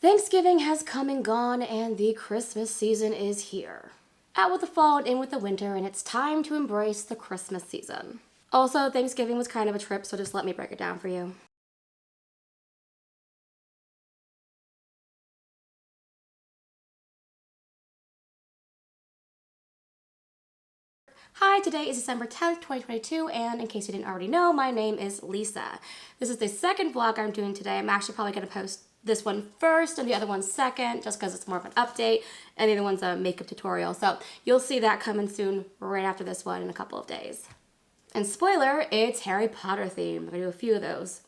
Thanksgiving has come and gone, and the Christmas season is here. Out with the fall and in with the winter, and it's time to embrace the Christmas season. Also, Thanksgiving was kind of a trip, so just let me break it down for you. Hi, today is December 10th, 2022, and in case you didn't already know, my name is Lisa. This is the second vlog I'm doing today. I'm actually probably going to post this one first and the other one second, just because it's more of an update, and the other one's a makeup tutorial. So you'll see that coming soon right after this one in a couple of days. And spoiler, it's Harry Potter themed. I'm going to do a few of those.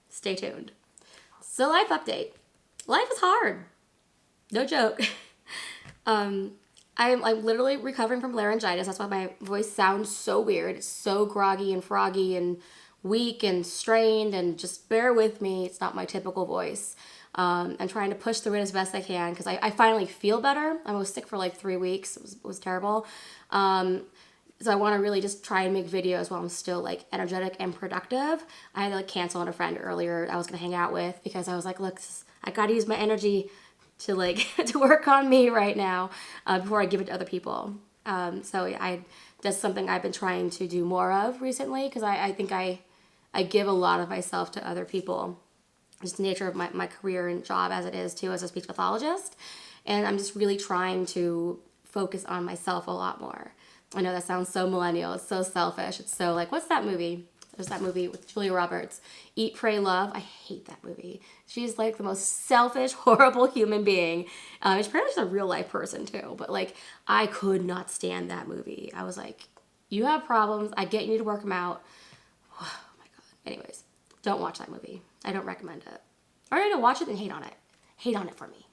Stay tuned. So life update. Life is hard. No joke. I'm literally recovering from laryngitis. That's why my voice sounds so weird. It's so groggy and froggy and weak and strained, and just bear with me. It's not my typical voice. I'm trying to push through it as best I can because I finally feel better. I was sick for like 3 weeks. It was terrible. So I want to really just try and make videos while I'm still like energetic and productive. I had to like cancel on a friend earlier I was going to hang out with because I was like, look, I got to use my energy to like to work on me right now before I give it to other people. That's something I've been trying to do more of recently because I think I give a lot of myself to other people. Just the nature of my career and job as it is too as a speech pathologist. And I'm just really trying to focus on myself a lot more. I know that sounds so millennial. It's so selfish. It's so like, what's that movie? There's that movie with Julia Roberts, Eat, Pray, Love. I hate that movie. She's like the most selfish, horrible human being. She's pretty much a real life person too. But like, I could not stand that movie. I was like, you have problems. I get you need to work them out. Oh my God. Anyways, don't watch that movie. I don't recommend it. Or you know, watch it and hate on it. Hate on it for me.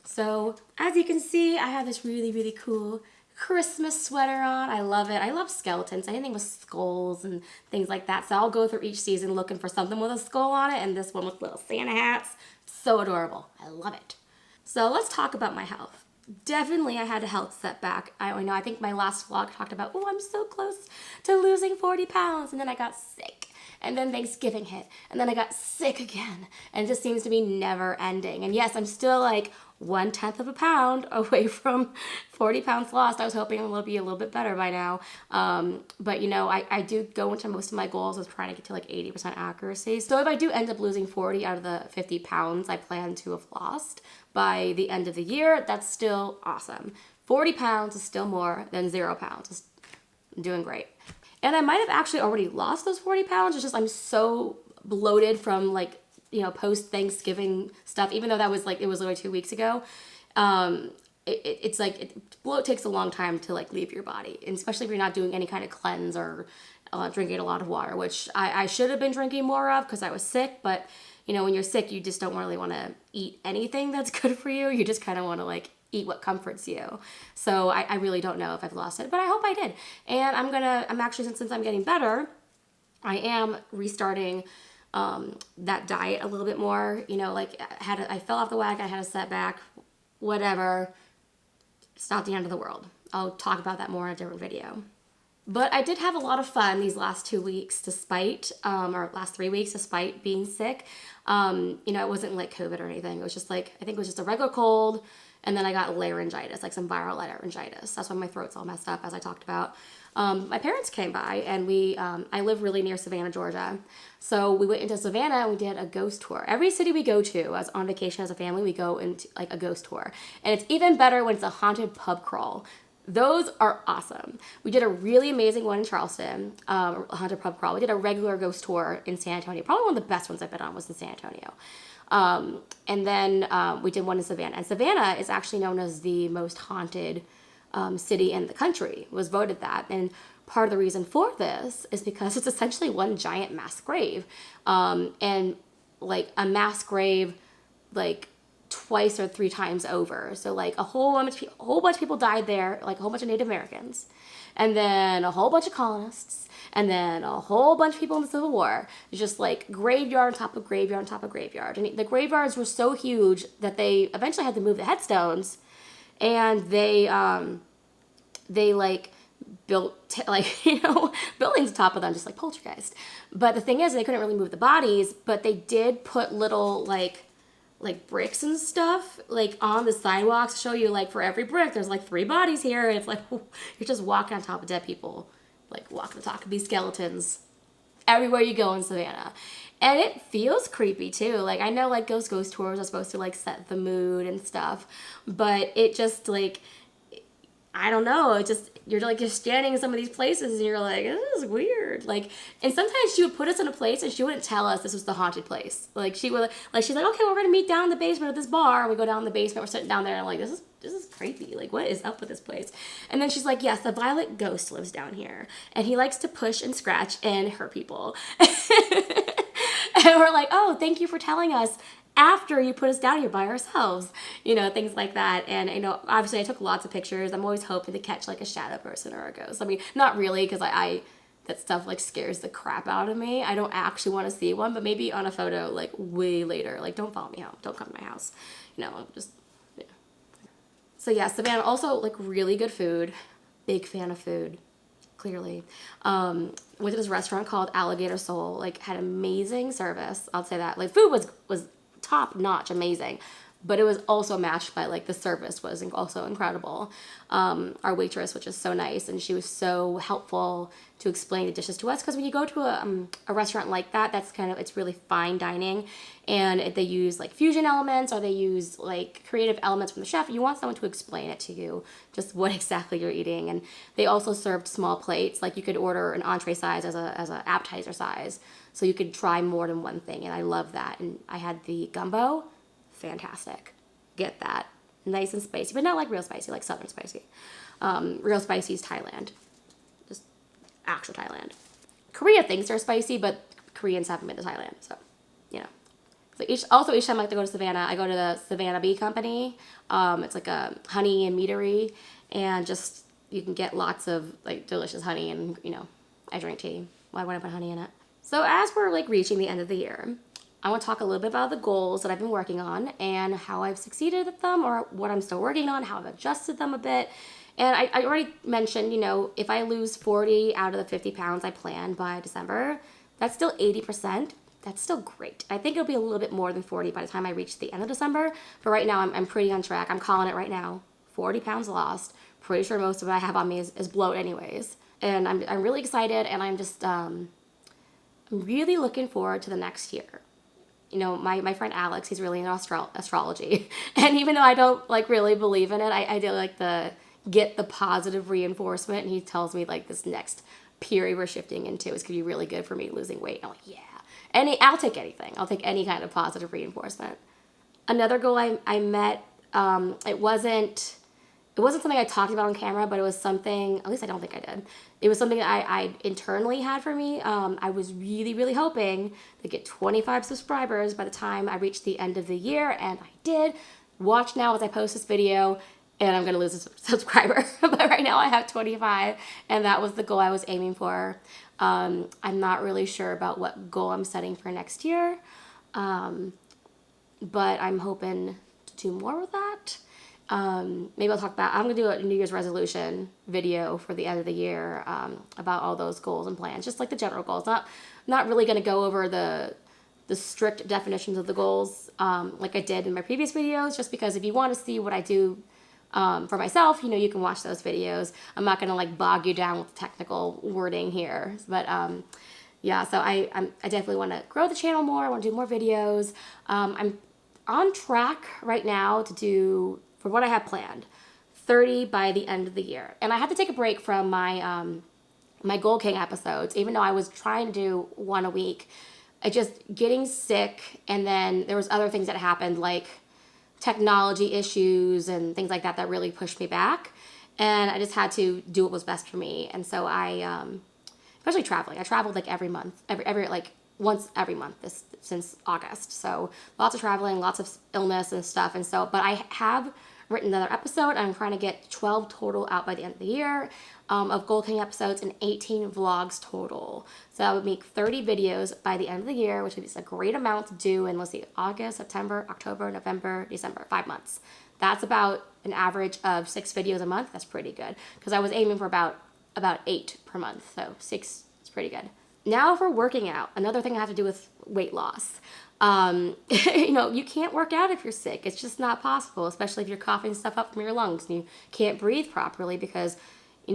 So as you can see, I have this really, really cool Christmas sweater on. I love it. I love skeletons, anything with skulls and things like that. So I'll go through each season looking for something with a skull on it, and this one with little Santa hats. So adorable. I love it. So let's talk about my health. Definitely I had a health setback. I know, I think my last vlog talked about, oh, I'm so close to losing 40 pounds, and then I got sick. And then Thanksgiving hit, and then I got sick again, and it just seems to be never ending. And yes, I'm still like 1/10 of a pound away from 40 pounds lost. I was hoping it will be a little bit better by now. But you know, I do go into most of my goals of trying to get to like 80% accuracy. So if I do end up losing 40 out of the 50 pounds I plan to have lost by the end of the year, that's still awesome. 40 pounds is still more than 0 pounds. I'm doing great. And I might have actually already lost those 40 pounds. It's just I'm so bloated from like, you know, post-Thanksgiving stuff, even though that was like, it was literally 2 weeks ago. It's like, bloat takes a long time to like leave your body. And especially if you're not doing any kind of cleanse or drinking a lot of water, which I should have been drinking more of because I was sick. But, you know, when you're sick, you just don't really want to eat anything that's good for you. You just kind of want to like eat what comforts you. So I really don't know if I've lost it, but I hope I did. And I'm actually, since I'm getting better, I am restarting that diet a little bit more. You know, like I fell off the wagon, I had a setback, whatever. It's not the end of the world. I'll talk about that more in a different video. But I did have a lot of fun these last 2 weeks despite, or last 3 weeks despite being sick. You know, it wasn't like COVID or anything. It was just like, I think it was just a regular cold. And then I got laryngitis, like some viral laryngitis. That's why my throat's all messed up, as I talked about. My parents came by, and I live really near Savannah, Georgia. So we went into Savannah and we did a ghost tour. Every city we go to as on vacation as a family, we go into like a ghost tour. And it's even better when it's a haunted pub crawl. Those are awesome. We did a really amazing one in Charleston, a haunted pub crawl. We did a regular ghost tour in San Antonio. Probably one of the best ones I've been on was in San Antonio. And then we did one in Savannah. And Savannah is actually known as the most haunted city in the country, was voted that. And part of the reason for this is because it's essentially one giant mass grave. And like a mass grave, like twice or 3 times over. So like a whole bunch of people died there, like a whole bunch of Native Americans, and then a whole bunch of colonists, and then a whole bunch of people in the Civil War. It's just like graveyard on top of graveyard on top of graveyard. And the graveyards were so huge that they eventually had to move the headstones, and they like built like, you know, buildings on top of them, just like Poltergeist. But the thing is, they couldn't really move the bodies, but they did put little like like bricks and stuff like on the sidewalks, show you like for every brick there's like 3 bodies here, and it's like you're just walking on top of dead people, like walking on top of these skeletons everywhere you go in Savannah. And it feels creepy too. Like I know like ghost tours are supposed to like set the mood and stuff, but it just like, I don't know, it just, you're standing in some of these places and you're like, this is weird. Like, and sometimes she would put us in a place and she wouldn't tell us this was the haunted place. Like she's like, okay, we're gonna meet down in the basement of this bar, and we go down in the basement, we're sitting down there, and I'm like, this is creepy. Like, what is up with this place? And then she's like, yes, the violet ghost lives down here, and he likes to push and scratch and hurt people. And we're like, oh, thank you for telling us after you put us down here by ourselves, things like that. And, obviously I took lots of pictures. I'm always hoping to catch like a shadow person or a ghost. I mean, not really, because I that stuff like scares the crap out of me. I don't actually want to see one, but maybe on a photo like way later. Like, don't follow me home. Don't come to my house. Just, yeah. So yeah, Savannah, also like really good food. Big fan of food. Clearly. Went to this restaurant called Alligator Soul, like had amazing service. I'll say that. Like food was top notch, amazing, but it was also matched by like the service was also incredible. Our waitress, which is so nice, and she was so helpful to explain the dishes to us, because when you go to a restaurant like that, that's kind of, it's really fine dining, and they use like fusion elements, or they use like creative elements from the chef. You want someone to explain it to you, just what exactly you're eating. And they also served small plates, like you could order an entree size as a appetizer size, so you could try more than one thing, and I love that. And I had the gumbo, fantastic. Get that. Nice and spicy, but not like real spicy, like southern spicy. Real spicy is Thailand. Just actual Thailand. Korea thinks they're spicy, but Koreans haven't been to Thailand, so, So each time I like to go to Savannah, I go to the Savannah Bee Company. It's like a honey and meadery, and just, you can get lots of like delicious honey, and, I drink tea. Why would I put honey in it? So as we're like reaching the end of the year, I want to talk a little bit about the goals that I've been working on and how I've succeeded at them, or what I'm still working on, how I've adjusted them a bit. And I already mentioned, if I lose 40 out of the 50 pounds I planned by December, that's still 80%. That's still great. I think it'll be a little bit more than 40 by the time I reach the end of December. But right now, I'm pretty on track. I'm calling it right now. 40 pounds lost. Pretty sure most of what I have on me is bloat anyways. And I'm really excited, and I'm just I'm really looking forward to the next year. My friend Alex, he's really into astrology. And even though I don't like really believe in it, I do like get the positive reinforcement. And he tells me like this next period we're shifting into is going to be really good for me losing weight. And I'm like, yeah. I'll take anything. I'll take any kind of positive reinforcement. Another goal I met, it wasn't something I talked about on camera, but it was something, at least I don't think I did. It was something that I internally had for me. I was really, really hoping to get 25 subscribers by the time I reached the end of the year, and I did. Watch now as I post this video, and I'm going to lose a subscriber. But right now I have 25, and that was the goal I was aiming for. I'm not really sure about what goal I'm setting for next year, but I'm hoping to do more with that. Maybe I'll talk about, I'm going to do a New Year's resolution video for the end of the year, about all those goals and plans, just like the general goals. Not really going to go over the strict definitions of the goals, like I did in my previous videos, just because if you want to see what I do, for myself, you can watch those videos. I'm not going to like bog you down with technical wording here, but, yeah, so I definitely want to grow the channel more. I want to do more videos. I'm on track right now to do, for what I have planned, 30 by the end of the year. And I had to take a break from my my Goal King episodes, even though I was trying to do one a week. I just getting sick, and then there was other things that happened, like technology issues and things like that really pushed me back. And I just had to do what was best for me. And so especially traveling. I traveled like every month, every like once every month since August. So lots of traveling, lots of illness and stuff. And so, but I have written another episode. I'm trying to get 12 total out by the end of the year, of Goal King episodes, and 18 vlogs total. So I would make 30 videos by the end of the year, which is a great amount to do in, let's see, August, September, October, November, December, 5 months. That's about an average of 6 videos a month. That's pretty good, because I was aiming for about 8 per month. So 6 is pretty good. Now for working out, another thing I have to do with weight loss. You can't work out if you're sick. It's just not possible, especially if you're coughing stuff up from your lungs and you can't breathe properly because,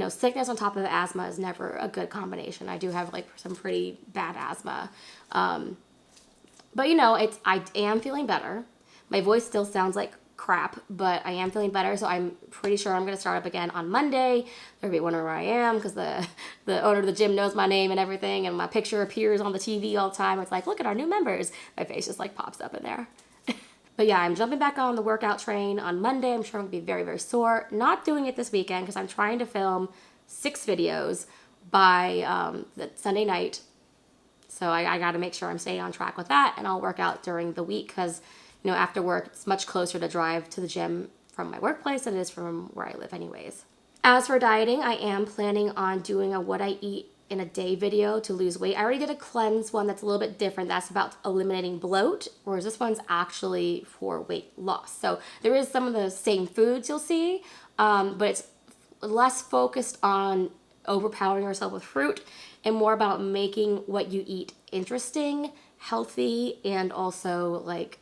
sickness on top of asthma is never a good combination. I do have like some pretty bad asthma. But I am feeling better. My voice still sounds like crap, but I am feeling better, so I'm pretty sure I'm going to start up again on Monday. They'll be wondering where I am because the owner of the gym knows my name and everything, and my picture appears on the TV all the time. It's like, look at our new members. My face just like pops up in there. But yeah, I'm jumping back on the workout train on Monday. I'm sure I'm going to be very, very sore. Not doing it this weekend because I'm trying to film 6 videos by the Sunday night. So I got to make sure I'm staying on track with that, and I'll work out during the week because after work, it's much closer to drive to the gym from my workplace than it is from where I live anyways. As for dieting, I am planning on doing a what I eat in a day video to lose weight. I already did a cleanse one that's a little bit different. That's about eliminating bloat, whereas this one's actually for weight loss. So there is some of the same foods you'll see, but it's less focused on overpowering yourself with fruit and more about making what you eat interesting, healthy, and also like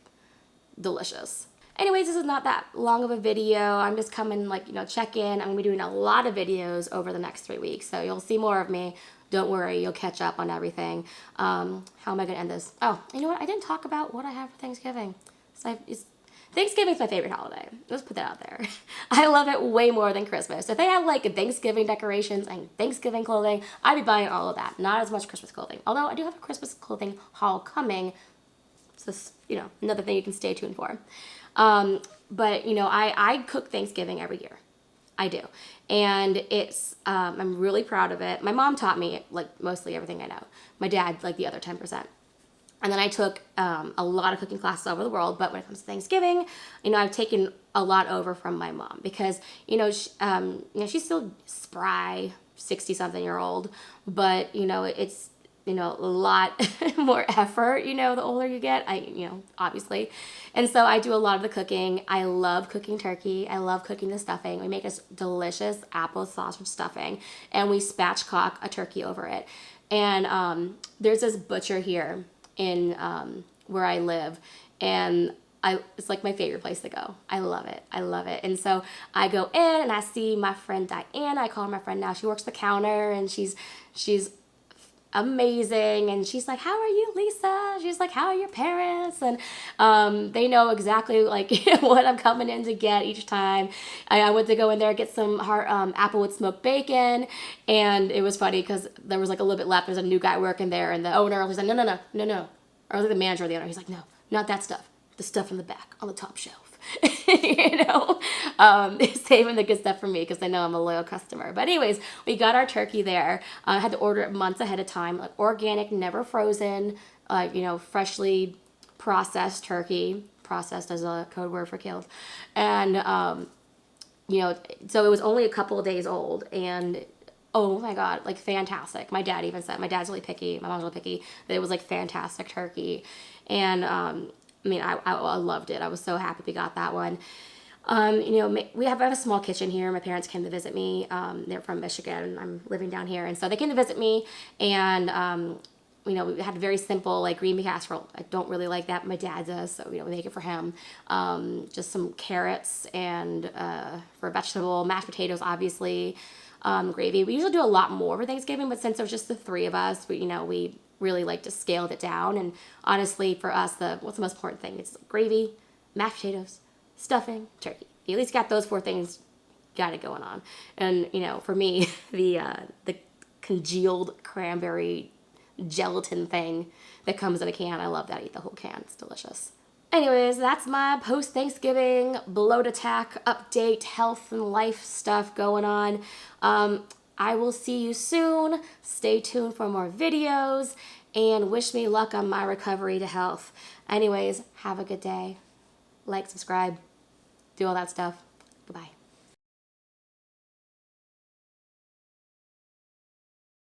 delicious. Anyways, this is not that long of a video. I'm just coming check in. I'm gonna be doing a lot of videos over the next 3 weeks, so you'll see more of me. Don't worry, you'll catch up on everything. How am I gonna end this? Oh, you know what? I didn't talk about what I have for Thanksgiving. Thanksgiving's my favorite holiday. Let's put that out there. I love it way more than Christmas. If they had Thanksgiving decorations and Thanksgiving clothing, I'd be buying all of that. Not as much Christmas clothing. Although I do have a Christmas clothing haul coming. So, another thing you can stay tuned for. But, I cook Thanksgiving every year. I do. And it's, I'm really proud of it. My mom taught me, mostly everything I know. My dad, the other 10%. And then I took a lot of cooking classes all over the world. But when it comes to Thanksgiving, I've taken a lot over from my mom because, she's still spry, 60-something-year-old. But, it's a lot more effort, the older you get, obviously. And so I do a lot of the cooking. I love cooking turkey. I love cooking the stuffing. We make this delicious apple sausage stuffing, and we spatchcock a turkey over it. And there's this butcher here in where I live, and it's my favorite place to go. I love it. I love it. And so I go in and I see my friend Diana. I call her my friend now. She works the counter, and she's amazing, and she's like, how are you, Lisa? She's like, how are your parents? And they know exactly what I'm coming in to get each time. I went to go in there and get some apple with smoked bacon, and it was funny because there was a little bit left. There's a new guy working there, and the owner was like, no, or the manager or the owner, he's like, no, not that stuff, the stuff in the back on the top shelf. Saving the good stuff for me because I know I'm a loyal customer. But anyways, we got our turkey there. I had to order it months ahead of time, organic, never frozen, freshly processed turkey. Processed as a code word for killed. And, so it was only a couple of days old, and oh my God, fantastic. My dad even said, my dad's really picky, my mom's really picky, that it was fantastic turkey. And, I loved it. I was so happy we got that one. We have a small kitchen here. My parents came to visit me. They're from Michigan. I'm living down here. And so they came to visit me, and, we had a very simple, green bean casserole. I don't really like that. My dad does, so, we make it for him. Just some carrots and, for a vegetable, mashed potatoes, obviously, gravy. We usually do a lot more for Thanksgiving, but since it was just the 3 of us, we really to scaled it down. And honestly, for us, what's the most important thing? It's gravy, mashed potatoes, stuffing, turkey. You at least got those 4 things got it going on. And, for me, the congealed cranberry gelatin thing that comes in a can, I love that. I eat the whole can. It's delicious. Anyways, that's my post-Thanksgiving bloat attack update, health and life stuff going on. I will see you soon. Stay tuned for more videos, and wish me luck on my recovery to health. Anyways, have a good day. Like, subscribe, do all that stuff. Goodbye.